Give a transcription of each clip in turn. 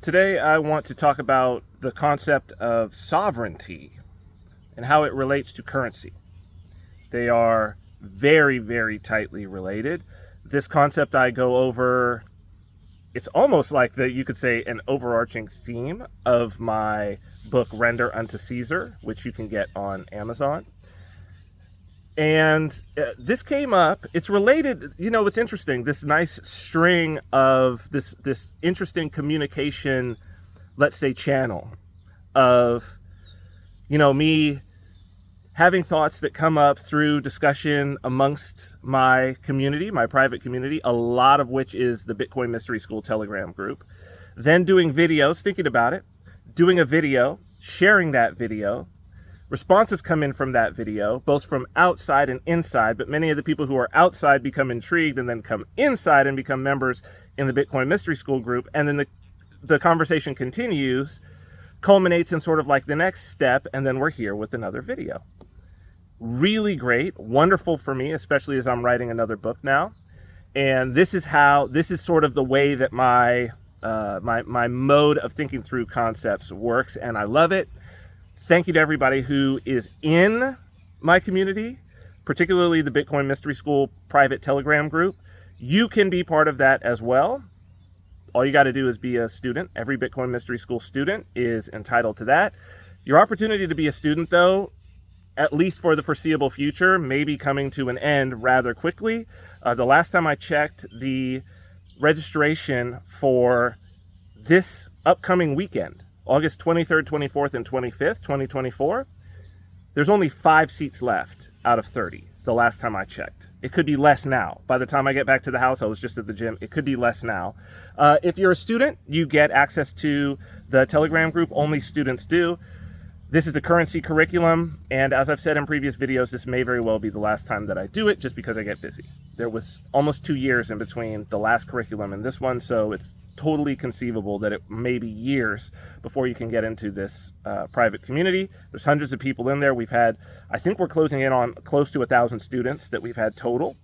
Today I want to talk about the concept of sovereignty and how it relates to currency. They are very, very tightly related. This concept I go over, it's almost like you could say an overarching theme of my book Render Unto Caesar, which you can get on Amazon. And this came up, it's related, it's interesting, this nice string of this interesting communication, let's say, channel of, me having thoughts that come up through discussion amongst my community, my private community, a lot of which is the Bitcoin Mystery School Telegram group, then doing videos, thinking about it, doing a video, sharing that video. Responses come in from that video, both from outside and inside, but many of the people who are outside become intrigued and then come inside and become members in the Bitcoin Mystery School group. And then the conversation continues, culminates in sort of like the next step, and then we're here with another video. Really great, wonderful for me, especially as I'm writing another book now. And this is sort of the way that my mode of thinking through concepts works, and I love it. Thank you to everybody who is in my community, particularly the Bitcoin Mystery School private Telegram group. You can be part of that as well. All you got to do is be a student. Every Bitcoin Mystery School student is entitled to that. Your opportunity to be a student, though, at least for the foreseeable future, may be coming to an end rather quickly. The last time I checked, the registration for this upcoming weekend, August 23rd, 24th, and 25th, 2024, there's only 5 seats left out of 30 the last time I checked. It could be less now. By the time I get back to the house, I was just at the gym. It could be less now. If you're a student, you get access to the Telegram group. Only students do. This is the currency curriculum, and as I've said in previous videos, this may very well be the last time that I do it just because I get busy. There was almost 2 years in between the last curriculum and this one, so it's totally conceivable that it may be years before you can get into this private community. There's hundreds of people in there. I think we're closing in on close to 1,000 students that we've had total.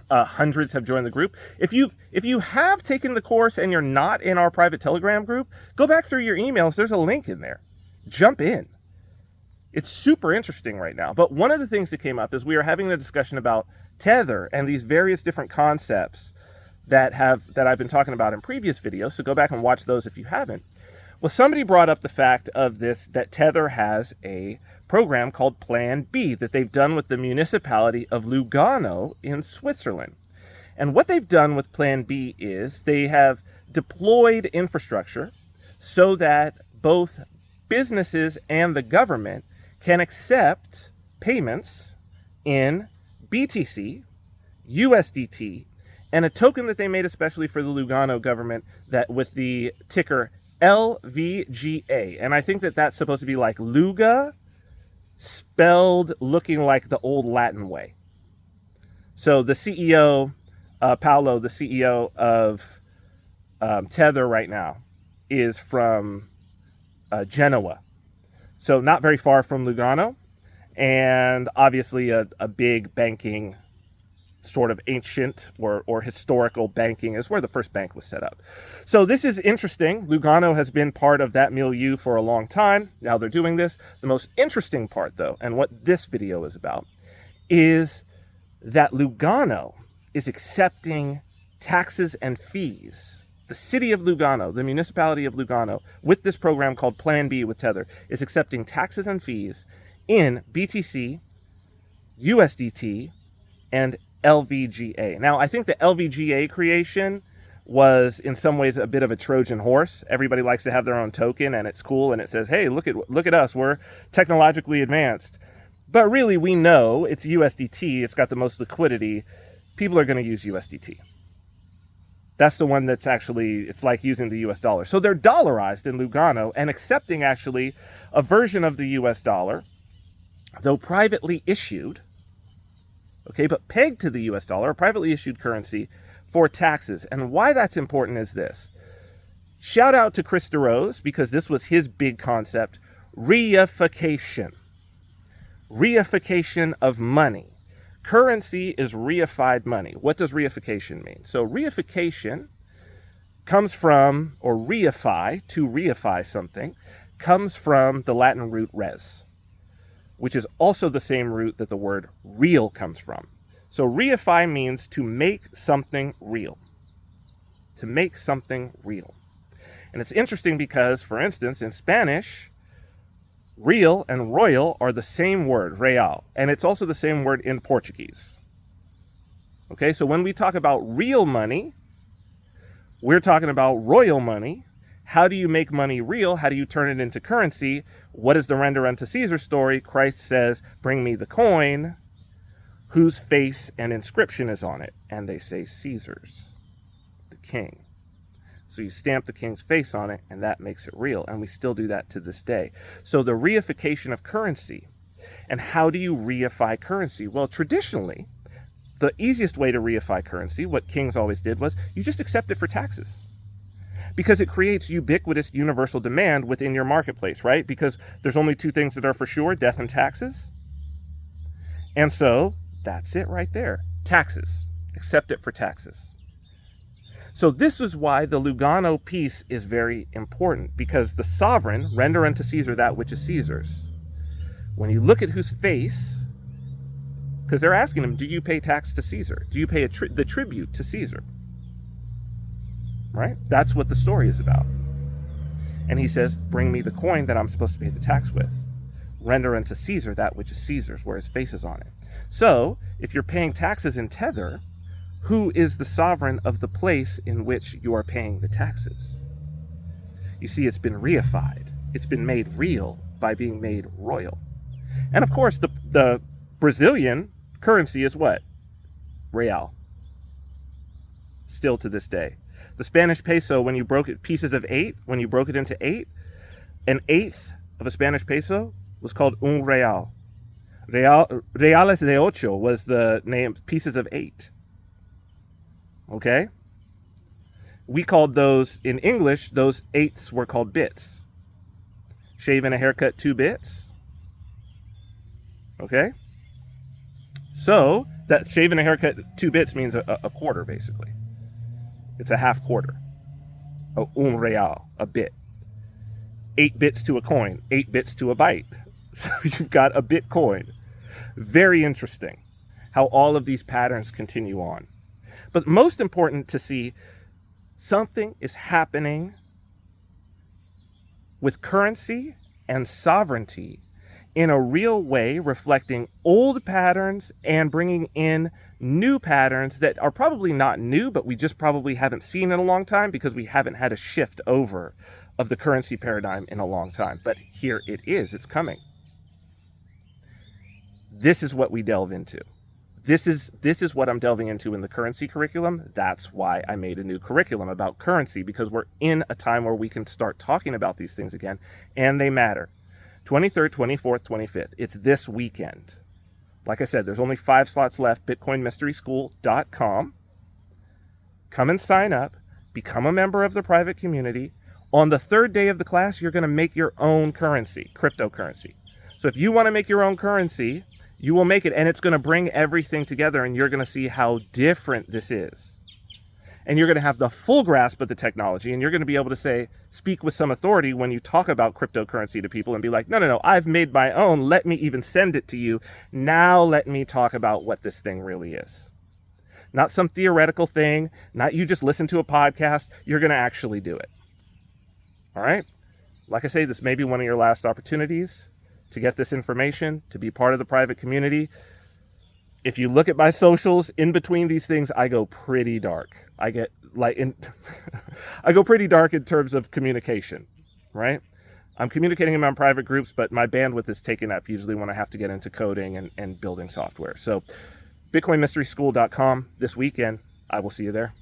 Hundreds have joined the group. If you have taken the course and you're not in our private Telegram group, go back through your emails. There's a link in there. Jump in. It's super interesting right now. But one of the things that came up is we were having a discussion about Tether and these various different concepts that I've been talking about in previous videos. So go back and watch those if you haven't. Well, somebody brought up the fact of that Tether has a program called Plan B that they've done with the municipality of Lugano in Switzerland. And what they've done with Plan B is they have deployed infrastructure so that both businesses and the government can accept payments in BTC, USDT, and a token that they made especially for the Lugano government that with the ticker LVGA. And I think that that's supposed to be like Luga, spelled looking like the old Latin way. So the CEO, Paolo, the CEO of Tether right now, is from Genoa. So not very far from Lugano, and obviously a big banking, sort of ancient or historical banking is where the first bank was set up. So this is interesting. Lugano has been part of that milieu for a long time. Now they're doing this. The most interesting part, though, and what this video is about, is that Lugano is accepting taxes and fees. The city of Lugano, the municipality of Lugano, with this program called Plan B with Tether, is accepting taxes and fees in BTC, USDT, and LVGA. Now, I think the LVGA creation was in some ways a bit of a Trojan horse. Everybody likes to have their own token, and it's cool, and it says, hey, look at us, we're technologically advanced. But really, we know it's USDT, it's got the most liquidity. People are going to use USDT. That's the one that's actually, it's like using the US dollar. So they're dollarized in Lugano and accepting actually a version of the US dollar, though privately issued, okay, but pegged to the US dollar, a privately issued currency for taxes. And why that's important is this. Shout out to Chris DeRose, because this was his big concept, reification. Reification of money. Currency is reified money. What does reification mean? So reification comes from, or reify, to reify something, comes from the Latin root res, which is also the same root that the word real comes from. So reify means to make something real. To make something real. And it's interesting because, for instance, in Spanish, real and royal are the same word, real, and it's also the same word in Portuguese. Okay, so when we talk about real money, we're talking about royal money. How do you make money real? How do you turn it into currency? What is the render unto Caesar story? Christ says, bring me the coin whose face and inscription is on it. And they say Caesar's, the king. So you stamp the king's face on it, and that makes it real. And we still do that to this day. So the reification of currency. And how do you reify currency? Well, traditionally, the easiest way to reify currency, what kings always did, was you just accept it for taxes. Because it creates ubiquitous universal demand within your marketplace, right? Because there's only two things that are for sure, death and taxes. And so that's it right there. Taxes. Accept it for taxes. So this is why the Lugano peace is very important, because the sovereign, render unto Caesar that which is Caesar's. When you look at whose face, because they're asking him, do you pay tax to Caesar? Do you pay the tribute to Caesar? Right? That's what the story is about. And he says, bring me the coin that I'm supposed to pay the tax with. Render unto Caesar that which is Caesar's, where his face is on it. So, if you're paying taxes in tether, who is the sovereign of the place in which you are paying the taxes? You see, it's been reified. It's been made real by being made royal. And of course, the Brazilian currency is what? Real. Still to this day. The Spanish peso, when you broke it pieces of 8, when you broke it into 8, an eighth of a Spanish peso was called un real. Reales de ocho was the name, pieces of 8. Okay? We called those, in English, those eighths were called bits. Shave and a haircut, 2 bits. Okay? So, that shave and a haircut, 2 bits means a quarter, basically. It's a half quarter. Un real, a bit. 8 bits to a coin, 8 bits to a byte. So you've got a Bitcoin. Very interesting how all of these patterns continue on. But most important to see, something is happening with currency and sovereignty in a real way, reflecting old patterns and bringing in new patterns that are probably not new, but we just probably haven't seen in a long time because we haven't had a shift over of the currency paradigm in a long time. But here it is, it's coming. This is what we delve into. This is what I'm delving into in the currency curriculum. That's why I made a new curriculum about currency, because we're in a time where we can start talking about these things again, and they matter. 23rd, 24th, 25th. It's this weekend. Like I said, there's only 5 slots left, bitcoinmysteryschool.com. Come and sign up. Become a member of the private community. On the 3rd day of the class, you're going to make your own currency, cryptocurrency. So if you want to make your own currency, you will make it, and it's going to bring everything together, and you're going to see how different this is. And you're going to have the full grasp of the technology, and you're going to be able to speak with some authority when you talk about cryptocurrency to people and be like, no, I've made my own. Let me even send it to you. Now let me talk about what this thing really is. Not some theoretical thing, not you just listen to a podcast. You're going to actually do it. All right? Like I say, this may be one of your last opportunities to get this information, to be part of the private community. If you look at my socials, in between these things, I go pretty dark. I go pretty dark in terms of communication, right? I'm communicating in my private groups, but my bandwidth is taken up usually when I have to get into coding and building software. So, bitcoinmysteryschool.com this weekend. I will see you there.